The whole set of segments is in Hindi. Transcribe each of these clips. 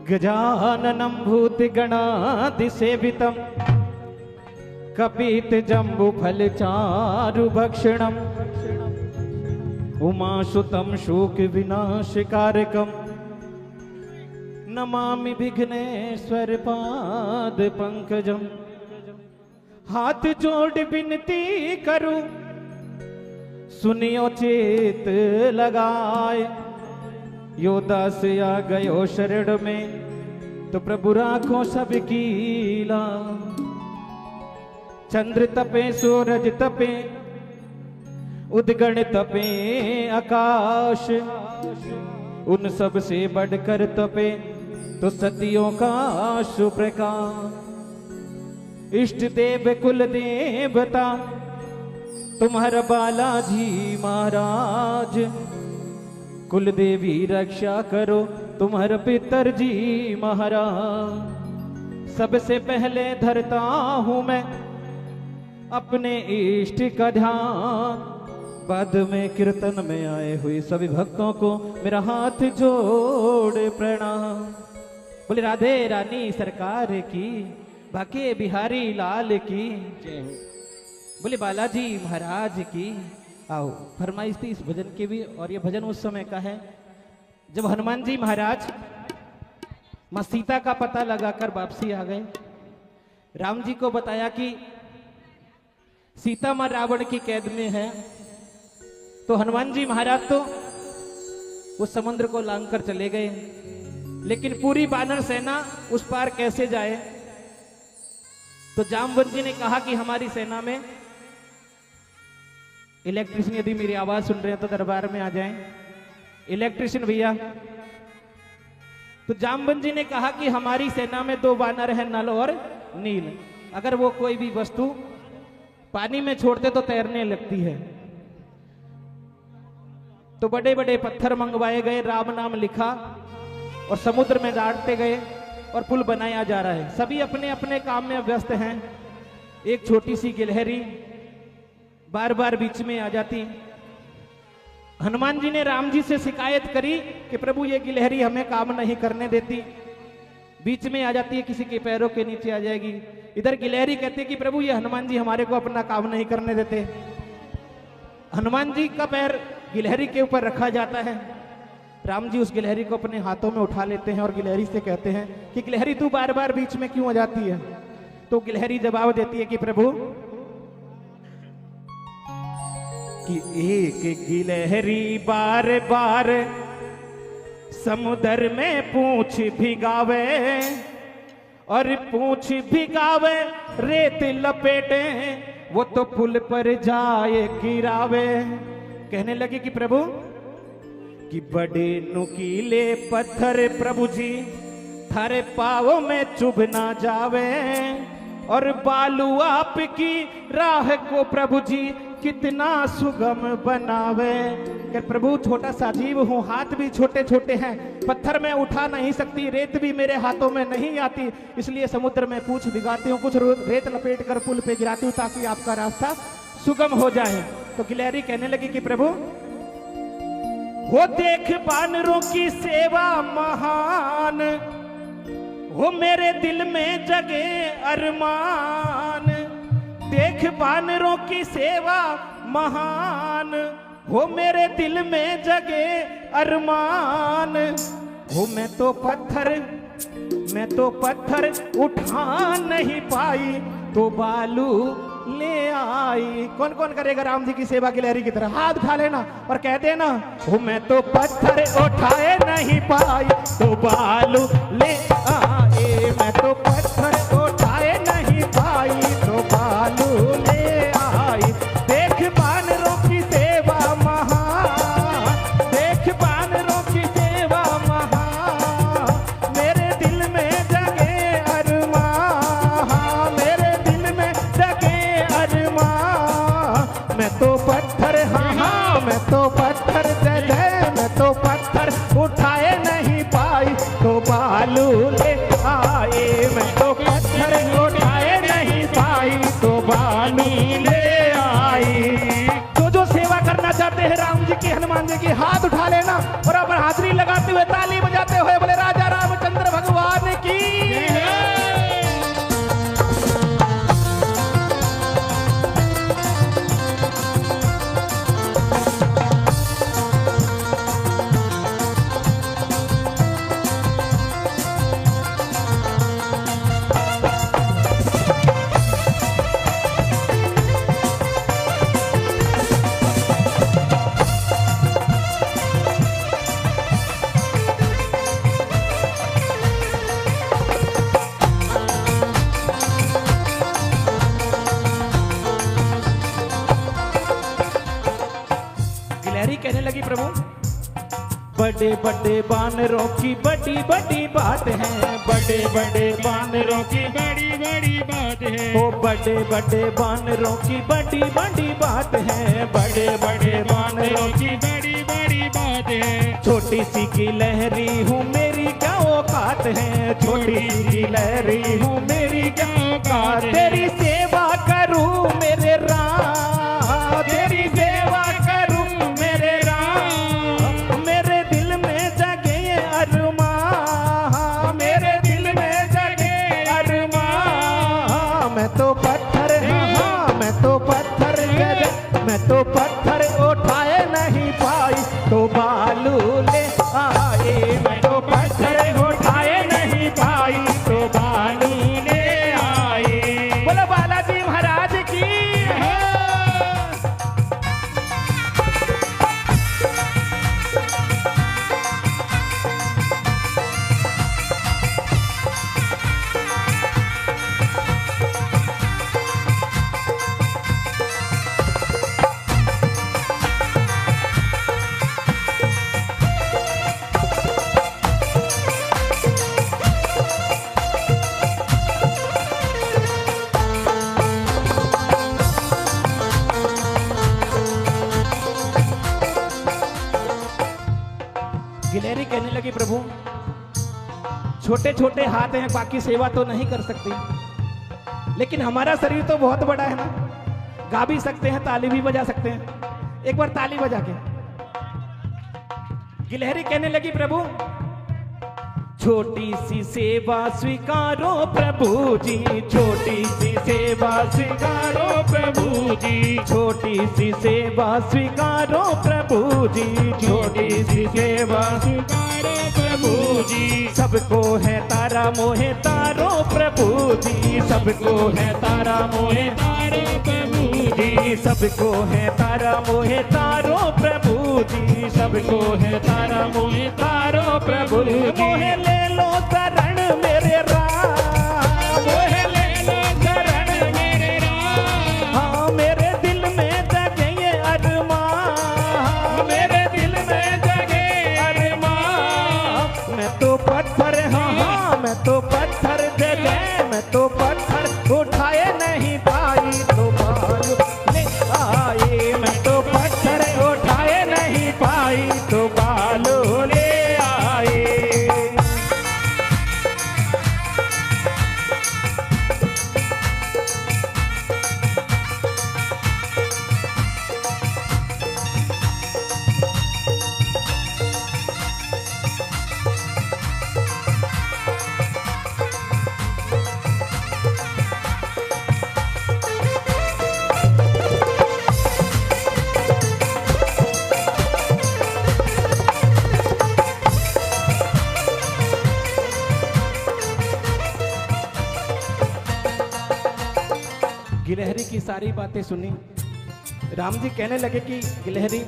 गजाननं भूतगणाधिसेवितं कपितजम्बुफलचारुभक्षणम् उमासुतं शोकविनाशकारकं नमामि विघ्नेश्वर पादपंकजं। हाथ जोड़ विनती करूं सुनियो चेत लगाए, यो दास आ गयो शरण में तो प्रभु राखो सबकी लाज। चंद्र तपे सूरज तपे उद्गण तपे आकाश, उन सब से बढ़कर तपे तो सतियों का सुप्रकाश। इष्ट देव कुल देवता तुम्हारा बालाजी महाराज, कुल देवी रक्षा करो तुम्हारा पितरजी महाराज। सबसे पहले धरता हूं मैं अपने इष्ट का ध्यान, बाद में कीर्तन में आए हुए सभी भक्तों को मेरा हाथ जोड़ प्रणाम। बोले राधे रानी सरकार की, बाके बिहारी लाल की जय हो। बोले बालाजी महाराज की। आओ फरमाइश थी इस भजन की भी, और ये भजन उस समय का है जब हनुमान जी महाराज मां सीता का पता लगाकर वापसी आ गए। राम जी को बताया कि सीता मां रावण की कैद में है, तो हनुमान जी महाराज तो उस समुद्र को लांघकर चले गए, लेकिन पूरी वानर सेना उस पार कैसे जाए। तो जामवंत जी ने कहा कि हमारी सेना में इलेक्ट्रिशियन, यदि मेरी आवाज सुन रहे हैं तो दरबार में आ जाएं। इलेक्ट्रिशियन भैया। तो जामवंत जी ने कहा कि हमारी सेना में 2 वानर हैं, नल और नील। अगर वो कोई भी वस्तु पानी में छोड़ते तो तैरने लगती है। तो बड़े बड़े पत्थर मंगवाए गए, राम नाम लिखा और समुद्र में गाड़ते गए और पुल बनाया जा रहा है। सभी अपने अपने काम में व्यस्त हैं। एक छोटी सी गिलहरी बार बार बीच में आ जाती। हनुमान जी ने राम जी से शिकायत करी कि प्रभु ये गिलहरी हमें काम नहीं करने देती, बीच में आ जाती है, किसी के पैरों के नीचे आ जाएगी। इधर गिलहरी कहती है कि प्रभु ये हनुमान जी हमारे को अपना काम नहीं करने देते। हनुमान जी का पैर गिलहरी के ऊपर रखा जाता है। राम जी उस गिलहरी को अपने हाथों में उठा लेते हैं और गिलहरी से कहते हैं कि गिलहरी तू बार बार बीच में क्यों आ जाती है। तो गिलहरी जवाब देती है कि प्रभु कि एक गिलहरी बार बार समुद्र में पूंछ भिगावे और पूंछ भिगावे रेत लपेटे, वो तो पुल पर जाए गिरावे। कहने लगे कि प्रभु कि बड़े नुकीले पत्थर प्रभु जी थारे पाँव में चुभ ना जावे, और बालू आपकी राह को प्रभु जी कितना सुगम बनावे। कि प्रभु छोटा सा जीव हूँ, हाथ भी छोटे छोटे हैं, पत्थर में उठा नहीं सकती, रेत भी मेरे हाथों में नहीं आती, इसलिए समुद्र में पूंछ भिगाती हूँ, कुछ रेत लपेट कर पुल पे गिराती हूँ ताकि आपका रास्ता सुगम हो जाए। तो गिलहरी कहने लगी कि प्रभु हो देख वानरों की सेवा महान, हो मेरे दिल में जगे अरमान। देख वानरों की सेवा महान, हो मेरे दिल में जगे अरमान। हो मैं तो पत्थर उठा नहीं पाई तो बालू ले आई। कौन कौन करेगा राम जी की सेवा गिलहरी की तरह? हाथ उठा लेना और कह देना हो मैं तो पत्थर उठाए नहीं पाई तो बालू ले आए। मैं तो पत्थर उठाए नहीं पाई तो बालू ले आई। देख वानरों की सेवा महान, देख वानरों की सेवा महान, मेरे दिल में जगे अरमान, मेरे दिल में जगे अरमान। मैं तो पत्थर हाँ मैं तो पत्थर जय मैं तो पत्थर उठाए नहीं पाई तो बालू ले आए। मैं तो पत्थर उठाए नहीं पाई तो बालू ले आई। जो सेवा करना चाहते हैं राम जी की, हनुमान जी की, हाथ उठा लेना और अब हाजिरी लगाते हुए ताली बजाते हुए बोले राजा रामचंद्र भगवान बड़े बड़े बानरों की बड़ी बड़ी बात है, बड़े बड़े बानरों की बड़ी बड़ी बात है, ओ बड़े बड़े बानरों की बड़ी बड़ी बात है, बड़े बड़े बानरों की बड़ी बड़ी बात है। छोटी सी गिलहरी हूँ मेरी क्या औकात है, छोटी सी गिलहरी हूँ मेरी क्या औकात, तेरी सेवा करूँ मेरे राम, तेरी सेवा करूँ मेरे राम, मेरे दिल में जगे ये अरमान, मेरे दिल में जगे अरमान। मैं तो पत्थर हाँ मैं तो पत्थर मैं तो पत्थर उठाए नहीं पाई तो बालू ले आए, मैं तो पत्थर उठाए नहीं पाई तो बालू ले आए। बोलो बालाजी महाराज की। गिलहरी कहने लगी प्रभु छोटे छोटे हाथ हैं, बाकी सेवा तो नहीं कर सकती, लेकिन हमारा शरीर तो बहुत बड़ा है ना, गा भी सकते हैं, ताली भी बजा सकते हैं। एक बार ताली बजा के। गिलहरी कहने लगी प्रभु छोटी सी सेवा स्वीकारो प्रभु जी, छोटी सी सेवा स्वीकारो प्रभु जी, छोटी सी सेवा स्वीकारो प्रभु जी, छोटी सी सेवा स्वीकारो प्रभु जी, सबको है तारा मोहे तारो प्रभु जी, सबको है तारा मोहे तारो प्रभु जी, सबको है तारा मोहे तारो प्रभु जी, सबको है तारा मोहे तारो प्रभु जी। मोहे ले लो शरण मेरे राम, मोहे ले लो शरण मेरे राम, हाँ मेरे दिल में जगे ये अरमान, मेरे दिल में जगे अरमान। मैं तो पत्थर हाँ मैं तो पत्थर दे दे, मैं तो पत्थर उठाए नहीं पाई तो बालू ले आए, मैं तो पत्थर उठाए नहीं पाई तो बालू ले आए। गिलहरी की सारी बातें सुनी, राम जी कहने लगे कि गिलहरी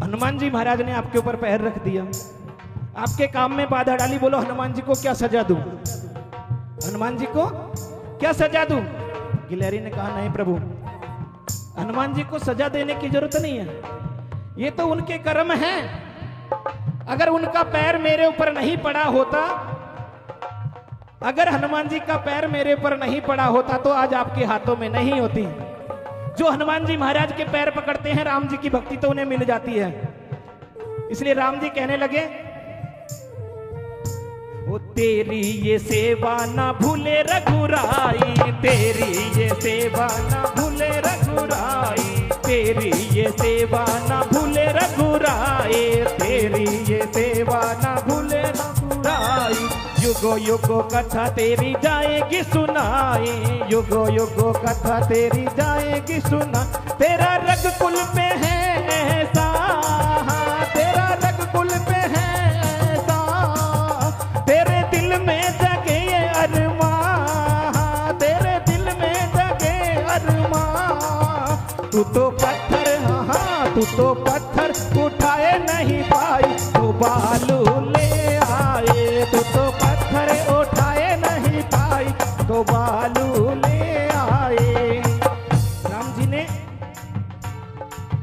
हनुमान जी महाराज ने आपके ऊपर पैर रख दिया, आपके काम में बाधा डाली, बोलो हनुमान जी को क्या सजा दूं, हनुमान जी को क्या सजा दूं। गिलहरी ने कहा नहीं प्रभु, हनुमान जी को सजा देने की जरूरत नहीं है, ये तो उनके कर्म हैं, अगर उनका पैर मेरे ऊपर नहीं पड़ा होता, अगर हनुमान जी का पैर मेरे ऊपर नहीं पड़ा होता तो आज आपके हाथों में नहीं होती। जो हनुमान जी महाराज के पैर पकड़ते हैं राम जी की भक्ति तो उन्हें मिल जाती है। इसलिए राम जी कहने लगे वो तेरी ये सेवा ना भूले रघुराई, तेरी ये सेवा ना भूले रघुराई, तेरी ये सेवा ना भूले रघुराई, तेरी ये सेवा ना भूले रघुराई। युगो युगो कथा तेरी जाएगी सुनाई, युगो युगो कथा तेरी जाएगी सुना। तेरा रघुकुल पे है ऐसा, तेरा रघुकुल पे है ऐसा, तेरे दिल में जगे ये अरमान, तेरे दिल में जगे अरमान। तू तो पत्थर हाँ तू तो पत्थर उठाए नहीं पाई तो बालू ले आए, तू तो पत्थर उठाए नहीं पाई तो बालू ले आए।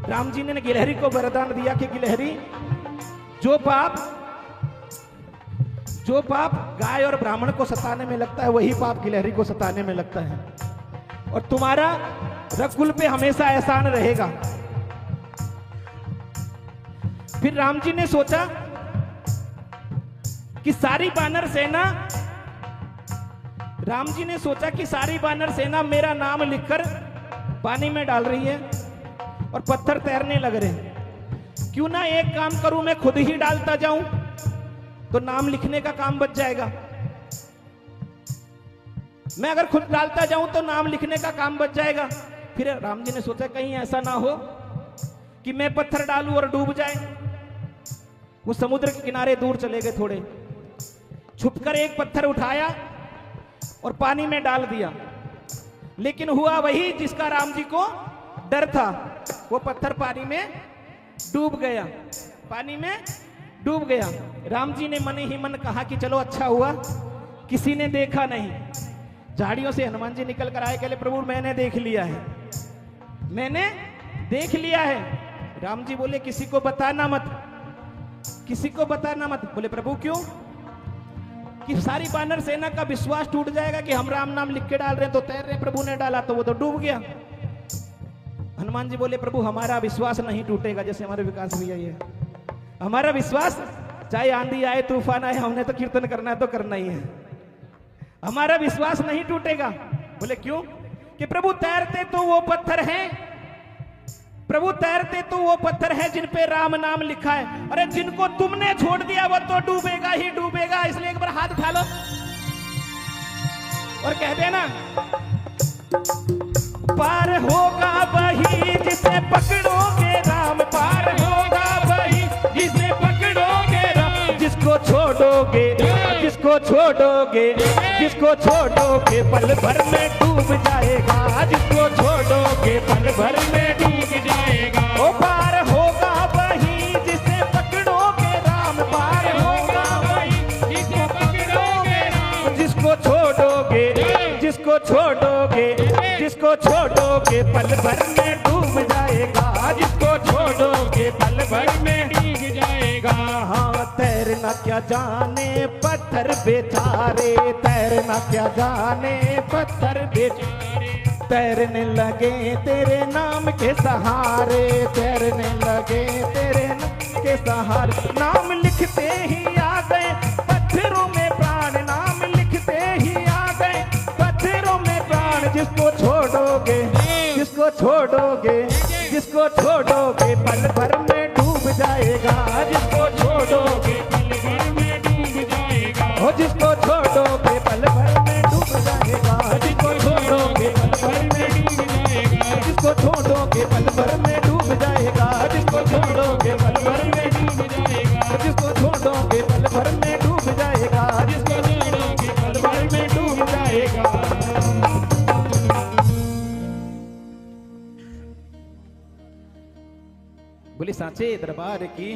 राम जी ने गिलहरी को वरदान दिया कि गिलहरी जो पाप गाय और ब्राह्मण को सताने में लगता है वही पाप गिलहरी को सताने में लगता है। और तुम्हारा रघुकुल पे हमेशा एहसान रहेगा। फिर राम जी ने सोचा कि सारी बानर सेना मेरा नाम लिखकर पानी में डाल रही है और पत्थर तैरने लग रहे हैं। क्यों ना एक काम करूं, मैं खुद ही डालता जाऊं तो नाम लिखने का काम बच जाएगा। मैं अगर खुद डालता जाऊं तो नाम लिखने का काम बच जाएगा। फिर राम जी ने सोचा कहीं ऐसा ना हो कि मैं पत्थर डालूं और डूब जाए। वो समुद्र के किनारे दूर चले गए, थोड़े छुपकर एक पत्थर उठाया और पानी में डाल दिया। लेकिन हुआ वही जिसका राम जी को डर था। वो पत्थर पानी में डूब गया। राम जी ने मन ही मन कहा कि चलो अच्छा हुआ किसी ने देखा नहीं। झाड़ियों से हनुमान जी निकल कर आए, कहले प्रभु मैंने देख लिया है। राम जी बोले किसी को बताना मत। बोले प्रभु क्यों? कि सारी बानर सेना का विश्वास टूट जाएगा कि हम राम नाम लिख के डाल रहे हैं तो तैर रहे, प्रभु ने डाला तो वो तो डूब गया। हनुमान जी बोले प्रभु हमारा विश्वास नहीं टूटेगा, जैसे हमारे विकास भैया ये हमारा विश्वास, चाहे आंधी आए तूफान आए, हमने तो कीर्तन करना है तो करना ही है, हमारा विश्वास नहीं टूटेगा। बोले क्यों? कि प्रभु तैरते तो वो पत्थर हैं जिन पे राम नाम लिखा है। अरे जिनको तुमने छोड़ दिया वो तो डूबेगा ही डूबेगा। इसलिए एक बार हाथ उठा लो और कह देना पार होगा वही जिसे पकड़ोगे राम, पार होगा वही जिसे पकड़ोगे राम। जिसको छोड़ोगे पल भर में डूब जाएगा, जिसको छोड़ोगे पल भर में डूब जाएगा। ओ पार होगा वही जिसे पकड़ोगे राम, पार होगा वही जिसे पकड़ोगे राम। जिसको छोड़ोगे पल भर में डूब जाएगा, जिसको छोड़ोगे पल भर में डूब जाएगा। हाँ तैरना क्या जाने पत्थर बेचारे, तैरने लगे तेरे नाम के सहारे, नाम लिखते ही आ गए पत्थरों में प्राण, नाम लिखते ही आ गए पत्थरों में प्राण। जिसको छोड़ोगे पल भर में डूब जाएगा, जिसको छोड़ोगे पल भर में डूब जाएगा। जिसको छोड़ोगे पल भर में डूब जाएगा, जिसको छोड़ोगे पल भर में डूब जाएगा, जिसको छोड़ोगे पल भर में डूब जाएगा, जिसको छोड़ोगे पल भर में डूब जाएगा, जिसको छोड़ोगे पल भर में डूब जाएगा, जिसको छोड़ोगे पल भर में डूब जाएगा। बोले सांचे दरबार की